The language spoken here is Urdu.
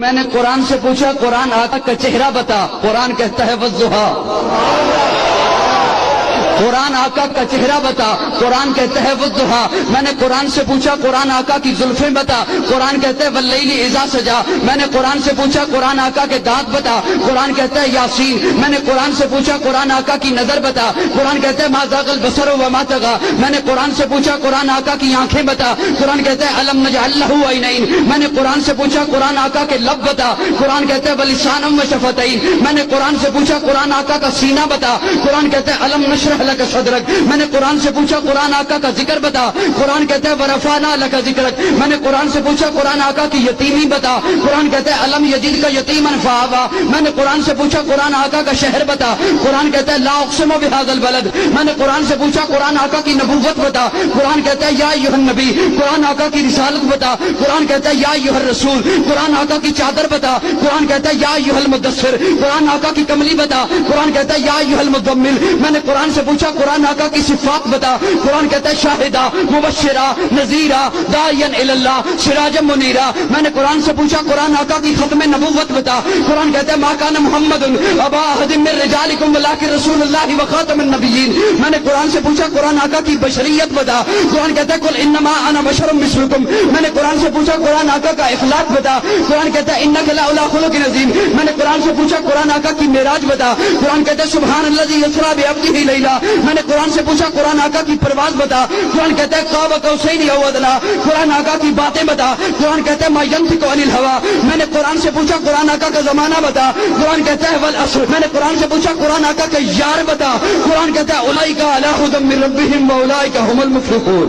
میں نے قرآن سے پوچھا قرآن آقا کا چہرہ بتا، قرآن کہتا ہے والضحیٰ۔ قرآن آقا کا چہرہ بتا، قرآن کہتا ہے والضحیٰ۔ میں نے قرآن سے پوچھا قرآن آقا کی زلفیں بتا، قرآن کہتا ہے واللیل اذا سجا۔ میں نے قرآن سے پوچھا قرآن آقا کے دانت بتا، قرآن کہتا ہے یاسین۔ میں نے قرآن سے پوچھا قرآن آقا کی نظر بتا، قرآن کہتا ہے ما زاغ البصر وما طغى۔ میں نے قرآن سے پوچھا قرآن آقا کی آنکھیں بتا، قرآن کہتا ہے الم نجعل لہ عینین۔ میں نے قرآن سے پوچھا قرآن آقا کے لب بتا، قرآن کہتا ہے ولسانا وشفتین۔ میں نے قرآن سے پوچھا قرآن آقا کا سینہ بتا، قرآن کہتا ہے الم نشرح لک صدرک۔ میں نے قرآن سے پوچھا قرآن آقا کا ذکر بتا، قرآن کہتا ہے ورفعنا لک ذکرک۔ میں نے قرآن سے پوچھا قرآن آقا کی یتیمی بتا، قرآن کہتا ہے الم یجدک یتیما فآویٰ۔ میں نے قرآن سے پوچھا قرآن آقا کا شہر بتا، قرآن کہتا ہے لا اقسم بہذا البلد۔ میں نے قرآن سے پوچھا قرآن آقا کی نبوت بتا، قرآن کہتا ہے یا ایھا النبی۔ قرآن آقا کی رسالت بتا، قرآن کہتا ہے یا ایھا الرسول۔ قرآن آقا کی چادر بتا، قرآن کہتا ہے یا ایھا المدثر۔ قرآن آقا کی کملی بتا، قرآن کہتا ہے یا ایھا المزمل۔ میں نے قرآن سے پوچھا قرآن آقا کی صفات بتا، قرآن کہتا ہے شاہدہ مبشرہ نذیرہ داعیا الی اللہ سراجا منیرہ۔ میں نے قرآن سے پوچھا قرآن آقا کی ختم نبوت بتا، قرآن کہتا ہے ما کان محمد ابا احد من رجالکم ولکن رسول اللہ وخاتم النبیین۔ میں نے قرآن سے پوچھا قرآن آقا کی بشریت بتا، قرآن کہتا ہے قل انما انا بشر مثلکم۔ میں نے قرآن سے پوچھا قرآن آقا کا اخلاق بتا، قرآن کہتا ہے انک لعلی خلق عظیم۔ میں نے قرآن سے پوچھا قرآن آقا کی معراج بتا، قرآن کہتا ہے سبحان الذی اسریٰ بعبدہ لیلا۔ میں نے قرآن سے پوچھا قرآن آقا کی پرواز بتا، قرآن کہتا ہے قاب قوسین او ادنیٰ۔ قرآن آقا کی باتیں بتا، قرآن کہتا ہے ما ینطق عن الہویٰ۔ میں نے قرآن سے پوچھا قرآن آقا کا زمانہ بتا، قرآن کہتا ہے والعصر۔ میں نے قرآن سے پوچھا قرآن آقا کا یار بتا، قرآن کہتا ہے اولئک علی ھدی من ربہم واولئک ھم المفلحون۔